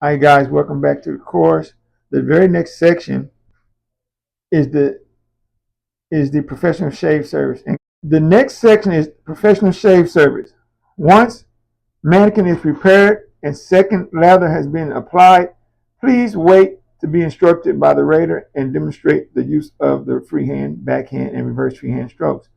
Hi guys, welcome back to the course. The very next section is the professional shave service. And the next section is professional shave service. Once mannequin is prepared and second lather has been applied, please wait to be instructed by the rater and demonstrate the use of the freehand, backhand, and reverse freehand strokes.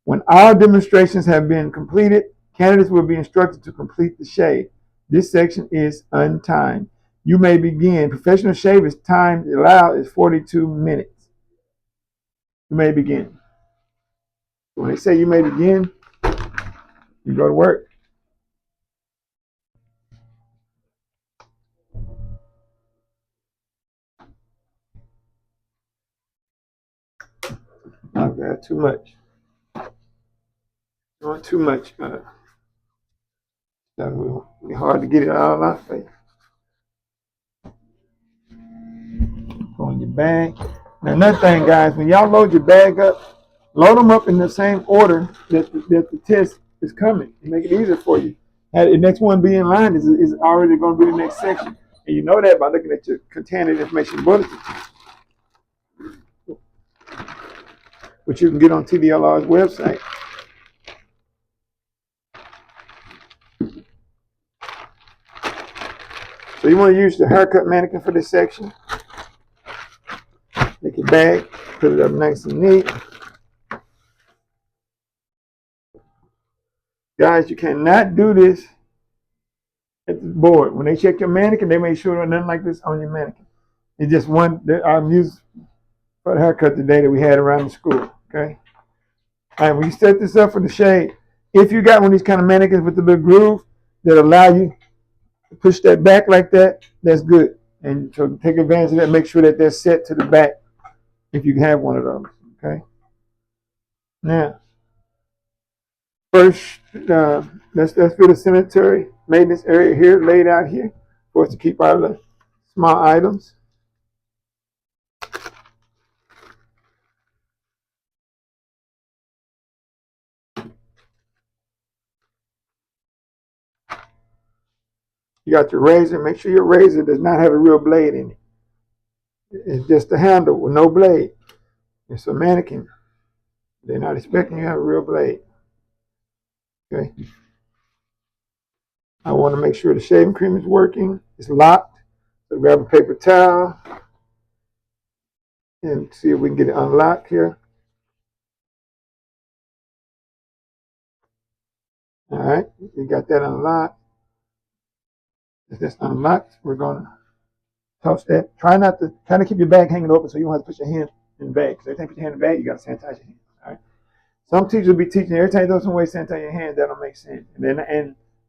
When all demonstrations have been completed, candidates will be instructed to complete the shave. This section is untimed. You may begin. Professional shave is time allowed is 42 minutes. You may begin. When they say you may begin, you go to work. I've got too much. Not too much. That will be hard to get it all out for you. Go in your bag. Now, another thing, guys, when y'all load your bag up, load them up in the same order that the test is coming. To make it easier for you. And the next one be in line is already going to be the next section. And you know that by looking at your contaminated information bulletin, which you can get on TDLR's website. So you want to use the haircut mannequin for this section. Make your bag, put it up nice and neat. Guys, you cannot do this at the board. When they check your mannequin, they make sure there's nothing like this on your mannequin. It's just one that I've used for the haircut today that we had around the school. Okay. All right, when you set this up for the shade, if you got one of these kind of mannequins with the little groove that allow you to push that back like that, that's good. And so take advantage of that. Make sure that they're set to the back if you have one of those. Okay. Now, first, let's do the sanitary maintenance area here, laid out here, for us to keep our small items. You got your razor. Make sure your razor does not have a real blade in it. It's just a handle with no blade. It's a mannequin. They're not expecting you to have a real blade. Okay. I want to make sure the shaving cream is working. It's locked. So grab a paper towel and see if we can get it unlocked here. All right. You got that unlocked. If that's unlocked, we're going to toss that. Try to keep your bag hanging open so you don't have to put your hand in the bag. Because every time you put your hand in the bag, you got to sanitize your hands. All right. Some teachers will be teaching every time you throw some way sanitize your hands. That don't make sense.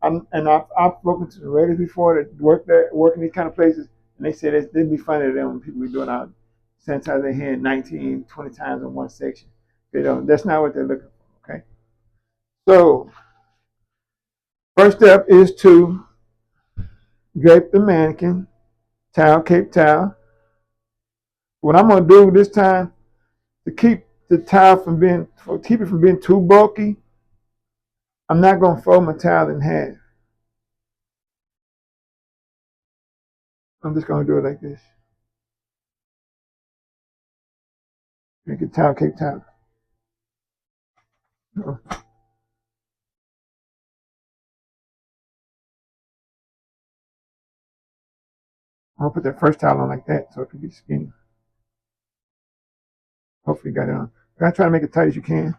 I've spoken to the raters before that work in these kind of places, and they said it'd be funny to them when people be doing out sanitize their hand 19, 20 times in one section. They don't. That's not what they're looking for. Okay. So first step is to drape the mannequin, towel, cape towel. What I'm gonna do this time to keep the towel keep it from being too bulky, I'm not gonna fold my towel in half. I'm just gonna do it like this. Make it towel, cape towel. I'll put that first towel on like that so it can be skinny. Hopefully you got it on. You gotta try to make it tight as you can.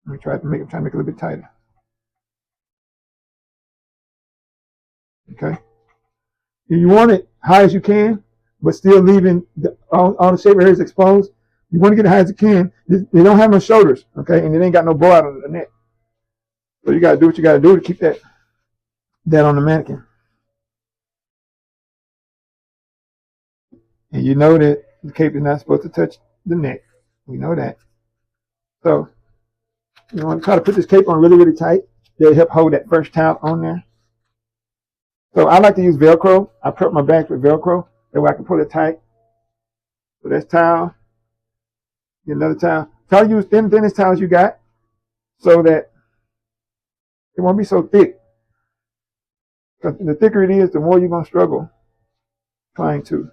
Let me try to make it a little bit tighter. Okay. You want it high as you can, but still leaving all the shaver areas exposed. You want to get it high as you can. They don't have no shoulders, okay, and it ain't got no bow out of the neck. So you gotta do what you gotta do to keep that on the mannequin. And you know that the cape is not supposed to touch the neck. We know that. So you want to try to put this cape on really, really tight. That'll help hold that first towel on there. So I like to use Velcro. I prep my back with Velcro. That way I can pull it tight. So that's towel. Get another towel. Try to use thinnest towels you got so that it won't be so thick. The thicker it is, the more you're going to struggle trying to.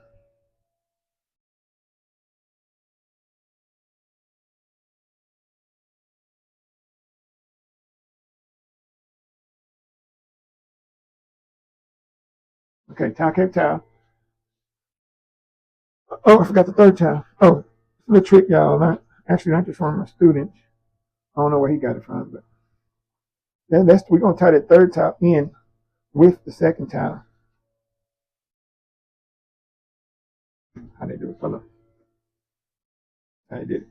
Okay, towel, cape towel. Oh, I forgot the third towel. Oh, it's a little trick, y'all. Actually, not just from my student. I don't know where he got it from, but we're going to tie that third towel in with the second towel. How they do it? Hold on. How they did it.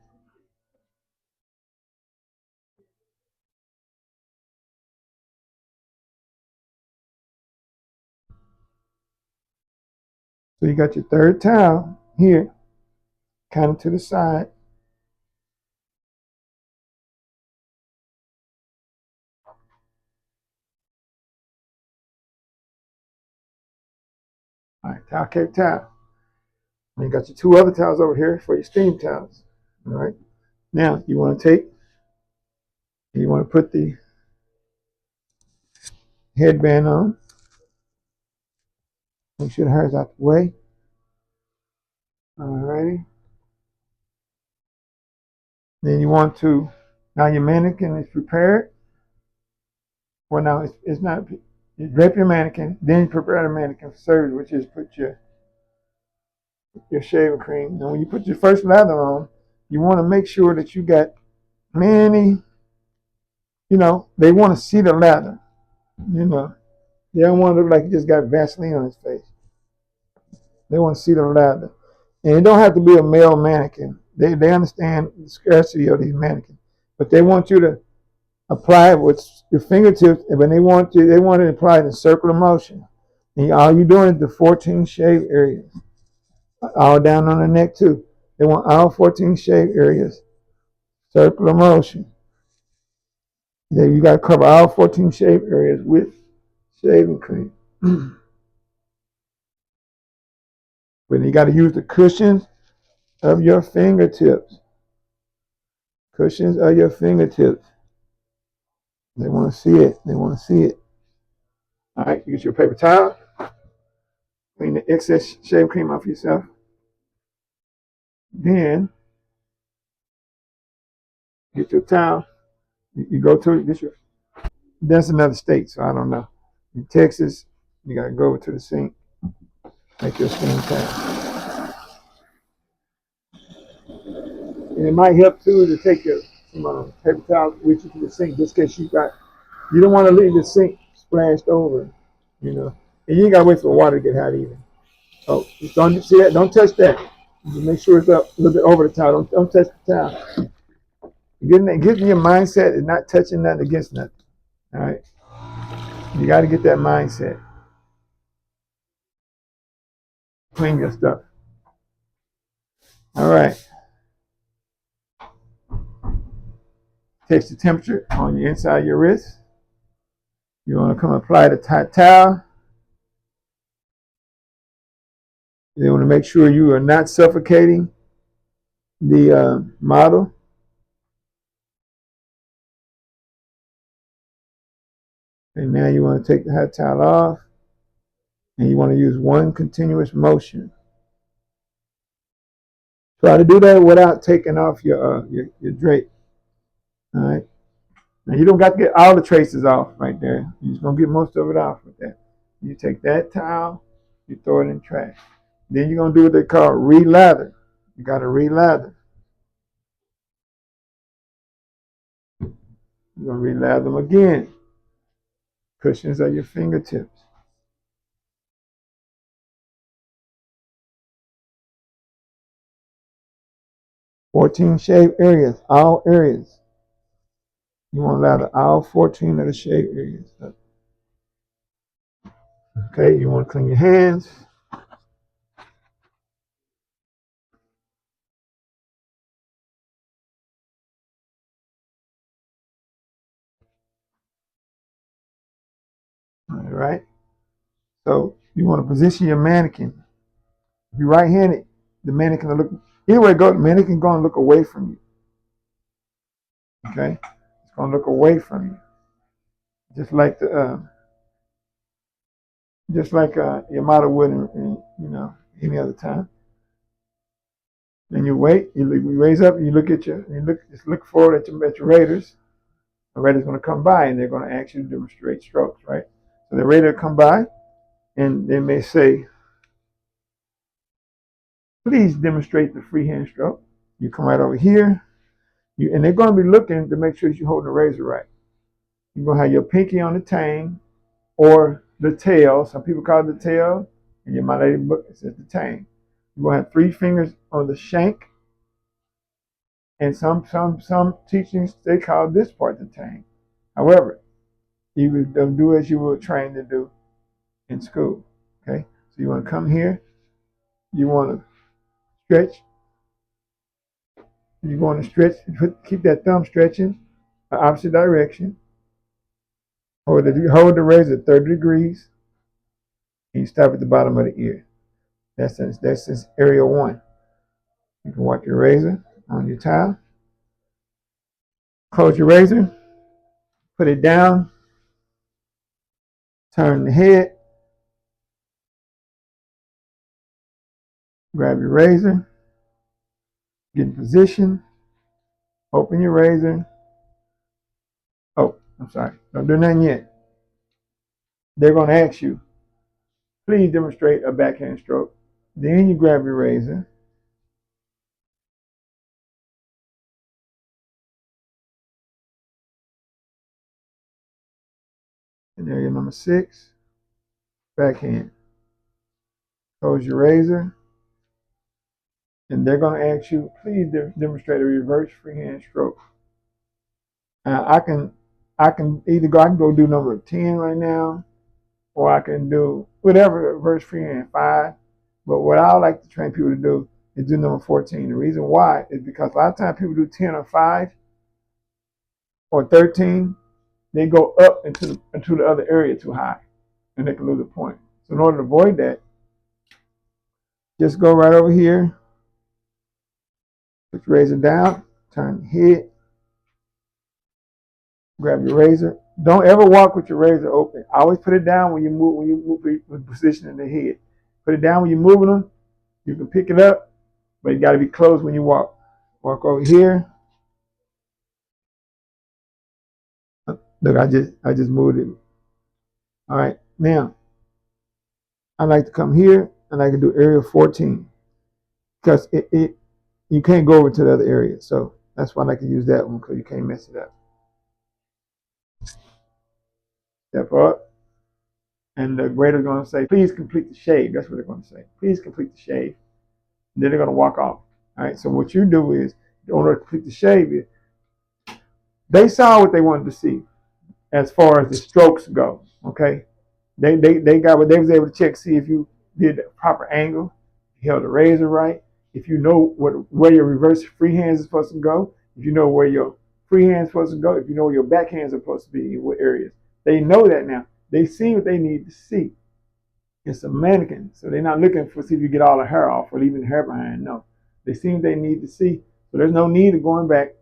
So you got your third towel here, kind of to the side. All right, towel, cape towel. And you got your two other towels over here for your steam towels. All right. Now you want to put the headband on. Make sure the hair is out the way. All righty. Then you want to, now your mannequin is prepared. Well, now it's not, you drape your mannequin, then you prepare the mannequin for service, which is put your shaving cream. And when you put your first lather on, you want to make sure that you got many, they want to see the lather. They don't want to look like you just got Vaseline on his face. They want to see the lather. And it don't have to be a male mannequin. They understand the scarcity of these mannequins. But they want you to apply it with your fingertips, and when they want to apply it in circular motion. And all you're doing is the 14 shave areas. All down on the neck too. They want all 14 shave areas. Circular motion. Then you got to cover all 14 shave areas with shaving cream. But you got to use the cushions of your fingertips. Cushions of your fingertips. They want to see it. They want to see it. All right, you get your paper towel. Clean the excess shave cream off yourself. Then get your towel. You go to it. That's another state, so I don't know. In Texas, you got to go over to the sink, make your steam towel. And it might help too to take some paper towel with you to the sink, just in case you don't want to leave the sink splashed over, And you ain't got to wait for the water to get hot either. Oh, don't see that? Don't touch that. Just make sure it's up a little bit over the towel. Don't touch the towel. Getting your mindset is not touching nothing against nothing. All right. You got to get that mindset. Clean your stuff. All right. Takes the temperature on your inside of your wrist. You want to come apply the towel. You want to make sure you are not suffocating the model. And now you want to take the hot towel off, and you want to use one continuous motion. Try to do that without taking off your drape. All right. Now you don't got to get all the traces off right there. You're just gonna get most of it off with that. You take that towel, you throw it in the trash. Then you're gonna do what they call re-lather. You got to re-lather. You're gonna re-lather them again. Cushions of your fingertips. 14 shave areas, all areas. You want to lather all 14 of the shave areas. Okay, you want to clean your hands. All right. So you want to position your mannequin. If you're right-handed, the mannequin will look. Either way it goes, the mannequin going to look away from you. Okay, it's going to look away from you, just like just like your model would in any other time. Then you wait, you raise up, you look at just look forward at your raters. The rater's going to come by and they're going to ask you to demonstrate strokes, right? So the rater will come by and they may say, please demonstrate the freehand stroke. You come right over here, and they're going to be looking to make sure that you hold the razor right. You're going to have your pinky on the tang or the tail. Some people call it the tail. And in my lady book, it says the tang. You're going to have 3 fingers on the shank. And some teachings, they call this part the tang. However, you would do as you were trained to do in school. Okay? So you want to come here. You want to stretch. You want to stretch. Keep that thumb stretching the opposite direction. Hold the razor at 30 degrees. And you stop at the bottom of the ear. That's area 1. You can wipe your razor on your towel. Close your razor. Put it down. Turn the head. Grab your razor. Get in position. Open your razor. Oh, I'm sorry. Don't do nothing yet. They're going to ask you, please demonstrate a backhand stroke. Then you grab your razor. And area number 6, backhand. Close your razor. And they're going to ask you, please demonstrate a reverse freehand stroke. I can either go do number 10 right now, or I can do whatever reverse freehand 5. But what I like to train people to do is do number 14. The reason why is because a lot of times people do 10 or 5 or 13, they go up into the other area too high, and they can lose a point. So in order to avoid that, just go right over here, put your razor down, turn the head, grab your razor. Don't ever walk with your razor open. Always put it down when you move the position in the head. Put it down when you're moving them. You can pick it up, but you got to be close when you walk. Walk over here. Look, I just moved it. All right, now I like to come here and I can do area 14 because you can't go over to the other area. So that's why I like to use that one because you can't mess it up. Step up, and the grader's going to say, please complete the shave. That's what they're going to say. Please complete the shave. And then they're going to walk off. All right, so what you do is, in order to complete the shave, they saw what they wanted to see as far as the strokes go. Okay, they got what they was able to check, see if you did the proper angle, you held the razor right, if you know where your reverse freehand is supposed to go, if you know where your freehand is supposed to go, if you know where your backhands are supposed to be, in what areas. They know that now. They see what they need to see. It's a mannequin, so they're not looking for see if you get all the hair off or leaving the hair behind. No, they see what they need to see. So there's no need of going back,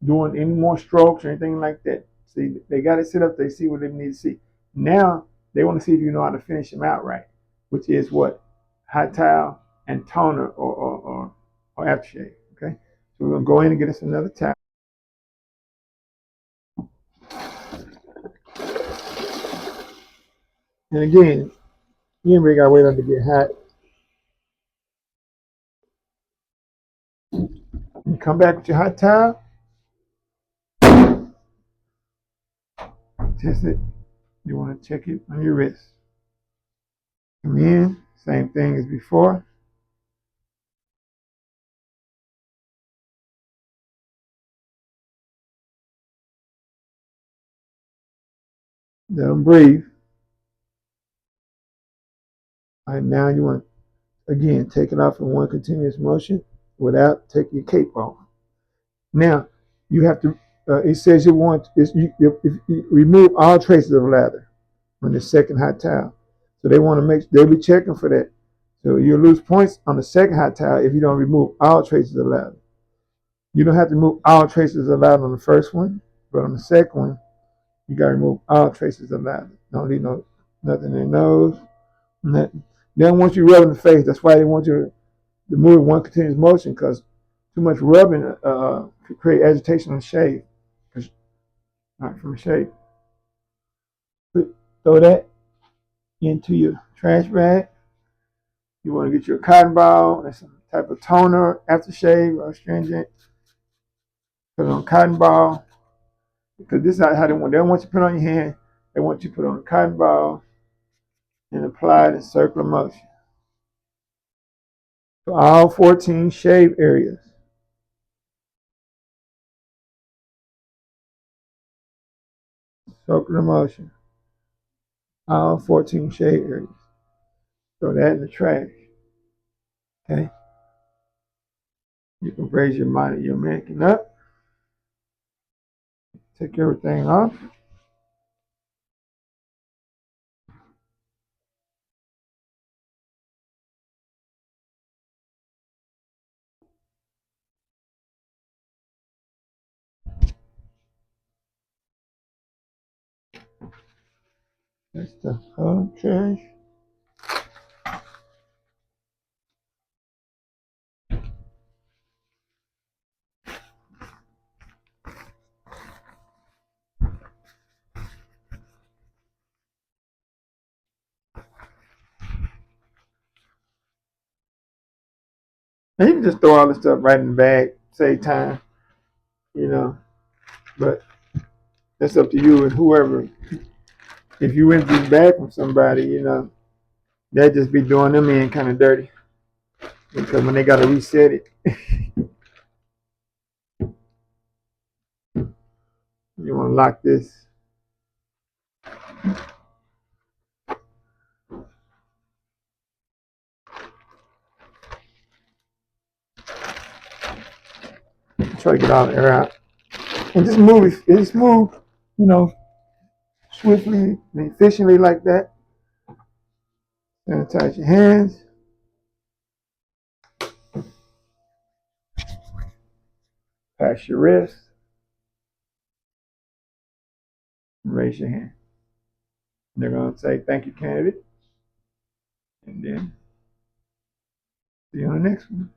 doing any more strokes or anything like that. See, they got it set up. They see what they need to see. Now they want to see if you know how to finish them out right, which is what hot towel and toner or aftershave. Okay, so we're gonna go in and get us another towel. And again, you ain't really gotta wait until it get hot. You come back with your hot towel, test it. You want to check it on your wrist. Come in, same thing as before. Let them breathe. All right, now you want to, again, take it off in one continuous motion without taking your cape off. Now, you have to, it says you remove all traces of lather on the second hot towel. So they want to they'll be checking for that. So you'll lose points on the second hot towel if you don't remove all traces of lather. You don't have to remove all traces of lather on the first one, but on the second one, you got to remove all traces of lather. Don't leave nothing in those. They don't want you rubbing the face. That's why they want you to move in one continuous motion, because too much rubbing could create agitation on the shave. Not from the shave. Throw that into your trash bag. You want to get you a cotton ball and some type of toner, aftershave, or astringent. Put it on a cotton ball, because this is how they want. They don't want you to put it on your hand. They want you to put it on a cotton ball and apply it in circular motion to all 14 shave areas. Circular motion, all 14 shave areas. Throw that in the trash. Okay. You can raise your mannequin up. Take everything off. That's the whole trash. And you can just throw all this stuff right in the bag, save time, you know. But that's up to you and whoever. If you rent this bag from somebody, they'll just be doing them in kind of dirty, because when they got to reset it, you want to lock this. Try to get all the air out. And just move it. Just move, you know, swiftly and efficiently like that. Sanitize your hands. Pass your wrist. And raise your hand. And they're going to say, "Thank you, candidate." And then see you on the next one.